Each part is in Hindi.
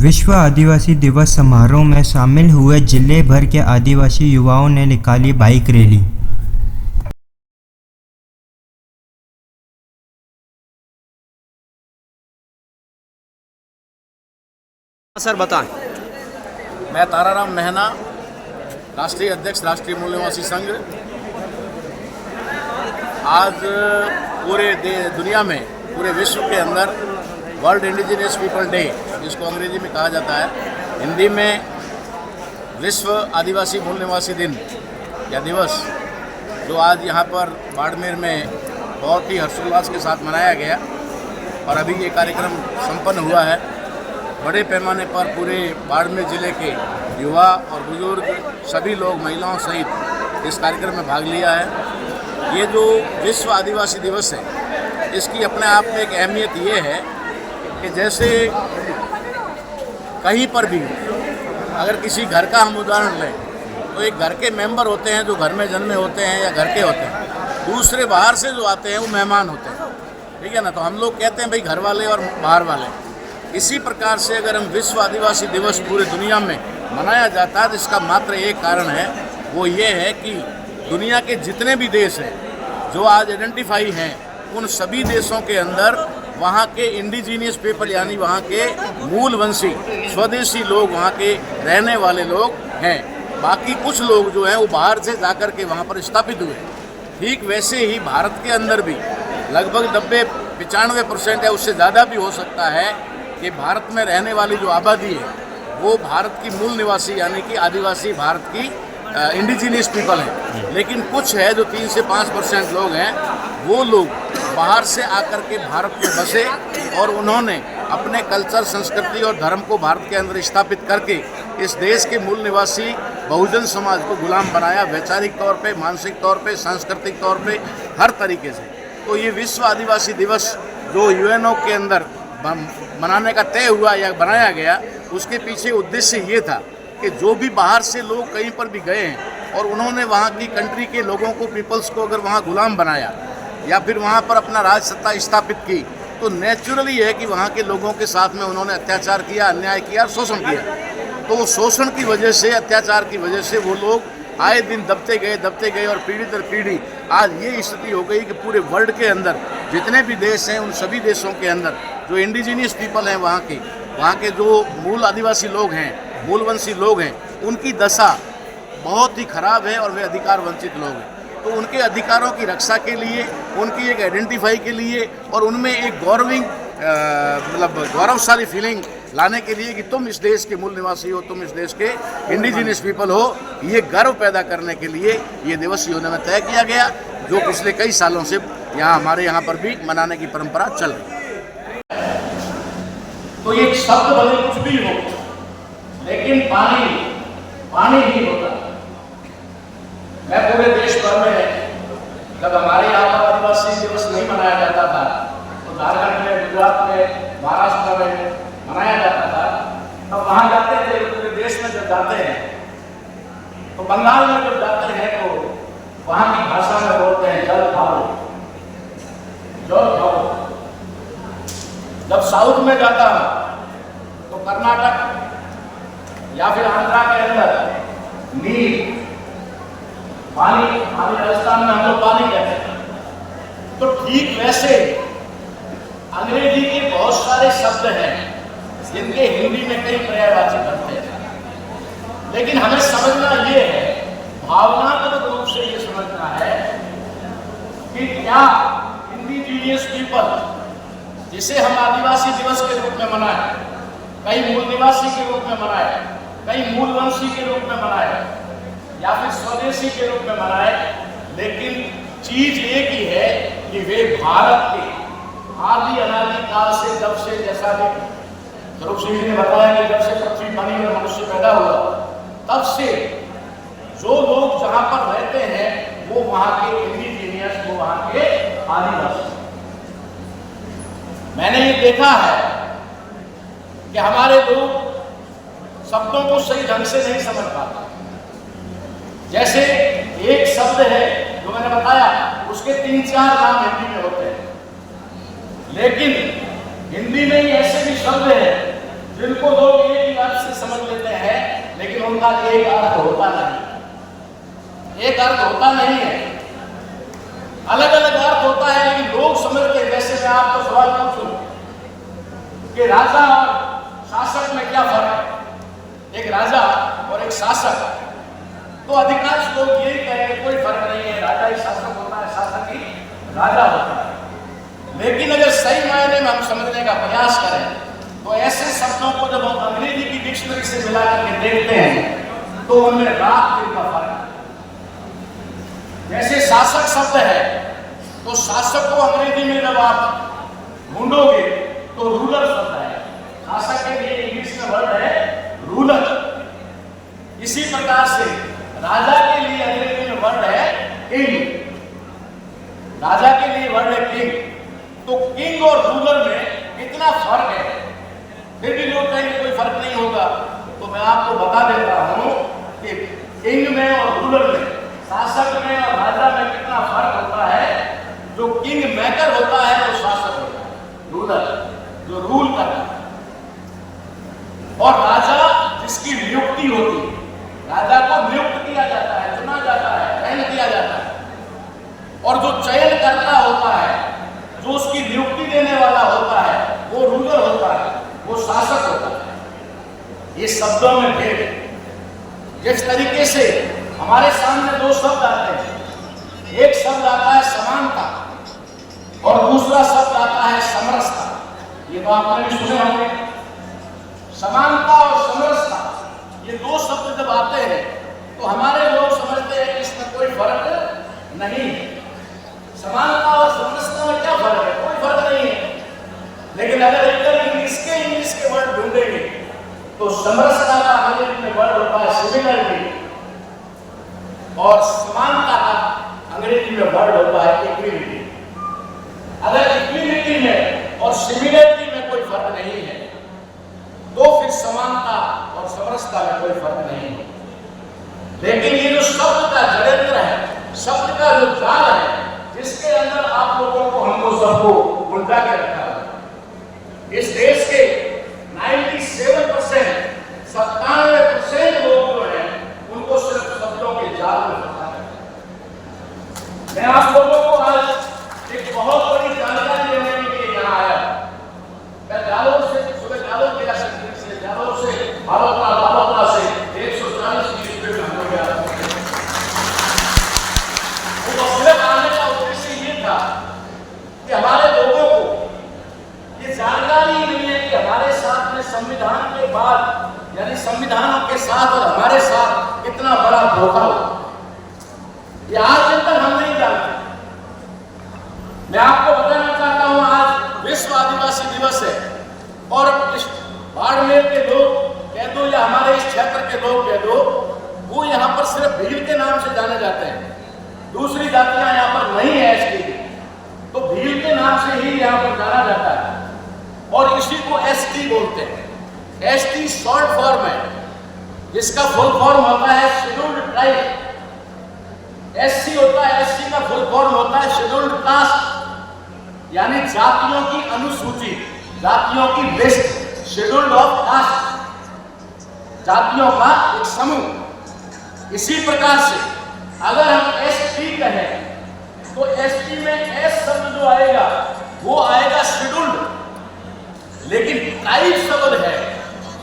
विश्व आदिवासी दिवस समारोह में शामिल हुए जिले भर के आदिवासी युवाओं ने निकाली बाइक रैली। सर बताएं। मैं ताराराम महना, राष्ट्रीय अध्यक्ष राष्ट्रीय मूल निवासी संघ। आज पूरे दुनिया में, पूरे विश्व के अंदर वर्ल्ड इंडिजिनियस पीपल डे, जिसको अंग्रेजी में कहा जाता है, हिंदी में विश्व आदिवासी मूल निवासी दिन या दिवस, जो आज यहाँ पर बाड़मेर में बहुत ही हर्षोल्लास के साथ मनाया गया और अभी ये कार्यक्रम संपन्न हुआ है। बड़े पैमाने पर पूरे बाड़मेर ज़िले के युवा और बुजुर्ग सभी लोग, महिलाओं सहित इस कार्यक्रम में भाग लिया है। ये जो विश्व आदिवासी दिवस है, इसकी अपने आप में एक अहमियत ये है कि जैसे कहीं पर भी अगर किसी घर का हम उदाहरण लें तो एक घर के मेंबर होते हैं जो घर में जन्मे होते हैं या घर के होते हैं, दूसरे बाहर से जो आते हैं वो मेहमान होते हैं, ठीक है ना। तो हम लोग कहते हैं भाई घर वाले और बाहर वाले। इसी प्रकार से अगर हम विश्व आदिवासी दिवस पूरे दुनिया में मनाया जाता है तो इसका मात्र एक कारण है, वो ये है कि दुनिया के जितने भी देश हैं जो आज आइडेंटिफाई हैं, उन सभी देशों के अंदर वहाँ के इंडिजीनियस पीपल यानी वहाँ के मूलवंशी स्वदेशी लोग, वहाँ के रहने वाले लोग हैं। बाकी कुछ लोग जो हैं वो बाहर से जाकर के वहाँ पर स्थापित हुए। ठीक वैसे ही भारत के अंदर भी लगभग 90-95% या उससे ज़्यादा भी हो सकता है कि भारत में रहने वाली जो आबादी है वो भारत की मूल निवासी यानी कि आदिवासी भारत की इंडिजीनियस पीपल हैं। लेकिन कुछ है जो 3 से 5% लोग हैं, वो लोग बाहर से आकर के भारत में बसे और उन्होंने अपने कल्चर, संस्कृति और धर्म को भारत के अंदर स्थापित करके इस देश के मूल निवासी बहुजन समाज को गुलाम बनाया, वैचारिक तौर पे, मानसिक तौर पे, सांस्कृतिक तौर पे, हर तरीके से। तो ये विश्व आदिवासी दिवस जो यूएनओ के अंदर मनाने का तय हुआ या बनाया गया, उसके पीछे उद्देश्य ये था कि जो भी बाहर से लोग कहीं पर भी गए हैं और उन्होंने वहाँ की कंट्री के लोगों को, पीपल्स को अगर वहाँ गुलाम बनाया या फिर वहाँ पर अपना राज सत्ता स्थापित की, तो नेचुरली है कि वहाँ के लोगों के साथ में उन्होंने अत्याचार किया, अन्याय किया और शोषण किया। तो वो शोषण की वजह से, अत्याचार की वजह से वो लोग आए दिन दबते गए और पीढ़ी दर पीढ़ी आज ये स्थिति हो गई कि पूरे वर्ल्ड के अंदर जितने भी देश हैं, उन सभी देशों के अंदर जो इंडिजीनियस पीपल हैं, वहाँ के जो मूल आदिवासी लोग हैं, मूलवंशी लोग हैं, उनकी दशा बहुत ही खराब है और वे अधिकार वंचित लोग हैं। तो उनके अधिकारों की रक्षा के लिए, उनकी एक आइडेंटिफाई के लिए और उनमें एक गौरवशाली फीलिंग लाने के लिए कि तुम इस देश के मूल निवासी हो, तुम इस देश के इंडिजीनियस पीपल हो, ये गर्व पैदा करने के लिए ये दिवस यूएनओ में तय किया गया, जो पिछले कई सालों से हमारे यहाँ पर भी मनाने की परंपरा चल रही है। तो ये शब्द भले कुछ भी हो, लेकिन पानी नहीं होता। मैं पूरे देश भर में, जब हमारे यहाँ पर आदिवासी दिवस नहीं मनाया जाता था तो झारखंड में, गुजरात में, महाराष्ट्र में मनाया जाता था, तब वहाँ जाते थे। पूरे देश में जब जाते हैं तो बंगाल में जब जाते हैं तो वहाँ की भाषा में बोलते हैं जल खाओ, जल खाओ। जब साउथ में जाता हूँ तो कर्नाटक या फिर आंध्रा के अंदर नीर, पानी राजस्थान में हम लोग पानी कहते हैं। तो ठीक वैसे अंग्रेजी के बहुत सारे शब्द हैं जिनके हिंदी में कई पर्यायवाची करते हैं, लेकिन हमें समझना ये है, भावनात्मक रूप से ये समझना है कि क्या इंडिजीनियस पीपल, जिसे हम आदिवासी दिवस के रूप में मनाए, कई मूल निवासी के रूप में मनाए, कई मूलवंशी के रूप में मनाए या फिर स्वदेशी के रूप में मनाए, लेकिन चीज एक ही है कि वे भारत के आदि अनादि काल से, जब से, जैसा कि ध्रुव सिंह ने बताया कि जब से पृथ्वी बनी और मनुष्य पैदा हुआ, तब से जो लोग जहाँ पर रहते हैं वो वहाँ के इंडिजीनियस, वो वहाँ के आदिवासी। मैंने ये देखा है कि हमारे लोग शब्दों को सही ढंग से नहीं समझ पाते। जैसे एक शब्द है जो मैंने बताया, उसके 3-4 नाम हिंदी में होते हैं, लेकिन हिंदी में ही ऐसे भी शब्द हैं जिनको लोग एक का एक अर्थ होता नहीं, एक अर्थ होता नहीं है, अलग अलग अर्थ होता है। लेकिन लोग समझते हैं, जैसे मैं आपको सवाल पूछूं कि राजा और शासक में क्या फर्क है, एक राजा और एक शासक, तो अधिकांश लोग यही कहेंगे कोई फर्क नहीं है, राजा ही शासक होता है, शासक ही राजा होता है। लेकिन अगर सही मायने में हम समझने का प्रयास करें तो ऐसे शब्दों को जब हम अंग्रेजी की डिक्शनरी से मिला करके देखते हैं तो उनमें रात दिन का फर्क है। जैसे शासक शब्द है तो शासक को अंग्रेजी में जब आप ढूंढोगे तो रूलर शब्द है, शासक के लिए इंग्लिश में वर्ड है रूलर। इसी प्रकार से राजा के लिए अंग्रेजी में वर्ड है किंग, राजा के लिए वर्ड है किंग। तो किंग और रूलर में कितना फर्क है, फिर भी लोग कहेंगे कोई फर्क नहीं होगा। तो मैं आपको बता देता हूं कि किंग में और रूलर में, शासक में और राजा में कितना फर्क होता है। जो किंग मेकर होता है वो शासक होता है, रूलर जो रूल करता है, और राजा जिसकी नियुक्ति होती है, राजा को नियुक्त किया जाता है, चुना जाता है, चयन किया जाता है, और जो चयन करता होता है, जो उसकी नियुक्ति देने वाला होता है वो रूलर होता है, वो शासक होता है। ये शब्दों में भेद है। जिस तरीके से हमारे सामने दो शब्द आते हैं, एक शब्द आता है समानता और दूसरा शब्द आता है समरसता। ये तो आपने भी सुने होंगे, समानता और समरसता, ये दो शब्द जब आते हैं तो हमारे लोग समझते हैं कि इसमें कोई फर्क नहीं है। समानता और समरसता में क्या फर्क है? कोई फर्क नहीं है। लेकिन अगर एकदम इंग्लिश के वर्ड ढूंढेंगे तो समरसता का अंग्रेजी में वर्ड होता है सिमिलरिटी, और समानता का अंग्रेजी में वर्ड होता है इक्विलिटी। अगर इक्विलिटी में और सिमिलरिटी में कोई फर्क नहीं है तो फिर समानता और समरसता में कोई फर्क नहीं है। लेकिन ये जो शब्द का षड्यंत्र है, शब्द का जो जाल है, जिसके अंदर आप लोगों को, हमको सबको उलझा के रखा है, इस देश के 97%, 97% लोग जो हैं उनको सिर्फ शब्दों के जाल में फंसा है। मैं आप लोगों को आज एक बहुत बड़ी जानकारी देने के लिए यहाँ आया। मैं जालोर से, सुबह जालोर गया, से जालोर से भालोत्रा से 140 की स्पीड में हो गया। वो सिर्फ आने का उद्देश्य ये था कि हमारे लोगों को ये जानकारी नहीं है कि हमारे साथ में संविधान के बाद, यानी संविधान के साथ और हमारे साथ कितना बड़ा धोखा हो, ये आज तक हम नहीं जानते। मैं आपको बताना चाहता हूं, आज विश्व आदिवासी दिवस है और बाड़मेर के लोग कह दो या हमारे इस क्षेत्र के लोग कह दो, वो यहाँ पर सिर्फ भील के नाम से जाने जाते हैं। दूसरी जातियां यहाँ पर नहीं है एसटी, तो भील के नाम से ही यहाँ पर जाना जाता है और इसी को एसटी बोलते हैं। एसटी शॉर्ट फॉर्म है, जिसका फुल फॉर्म होता है शेड्यूल्ड ट्राइब। एससी होता है, एससी का फुल फॉर्म होता है शेड्यूल्ड कास्ट, यानी जातियों की अनुसूची, जातियों की लिस्ट, शेड्यूल्ड ऑफ कास्ट, जातियों का एक समूह। इसी प्रकार से अगर हम एसटी कहें तो एसटी में एस शब्द जो आएगा वो आएगा शेड्यूल्ड। लेकिन ट्राइब शब्द है,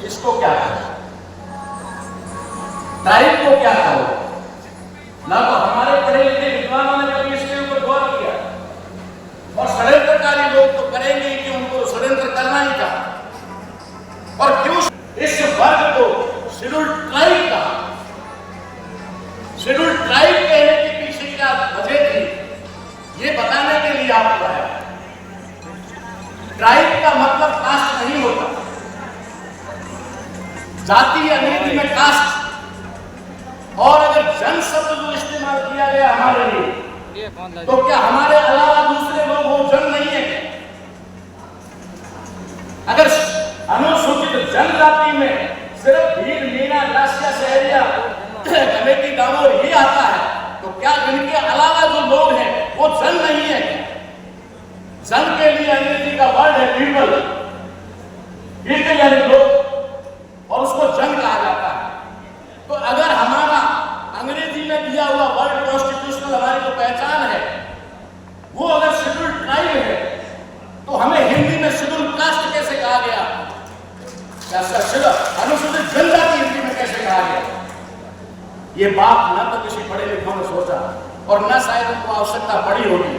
इसको क्या कहें? ट्राइब को क्या कहो? ना तो हमारे पढ़े लिखे विद्वानों ने कभी इसके ऊपर गौर किया, और षड्यंत्रकारी लोग तो करेंगे कि उनको षड्यंत्र करना ही था। और क्यों इस वर्ग को शेड्यूल्ड ट्राइब कहा? शेड्यूल्ड ट्राइब कहने के पीछे क्या वजह थी, ये बताने के लिए आपको आया। ट्राइब का मतलब कास्ट नहीं होता। जाति अंग्रेजी में कास्ट, और अगर जन शब्द जो इस्तेमाल किया गया हमारे लिए, तो क्या हमारे अलावा दूसरे लोग वो जन नहीं है? अगर अनुसूचित जनजाति में सिर्फ भील, मीना, ग्रासिया, सहरिया, कमेटी, डामोर ये आता है, तो क्या इनके अलावा जो लोग हैं वो जन नहीं है? जन के लिए अंग्रेजी का वर्ड है पीपल, पीपल यानी लोग, और उसको जन कहा जाता है। तो ये बात न तो किसी बड़े लिखों ने सोचा और न शायद उनको आवश्यकता पड़ी होगी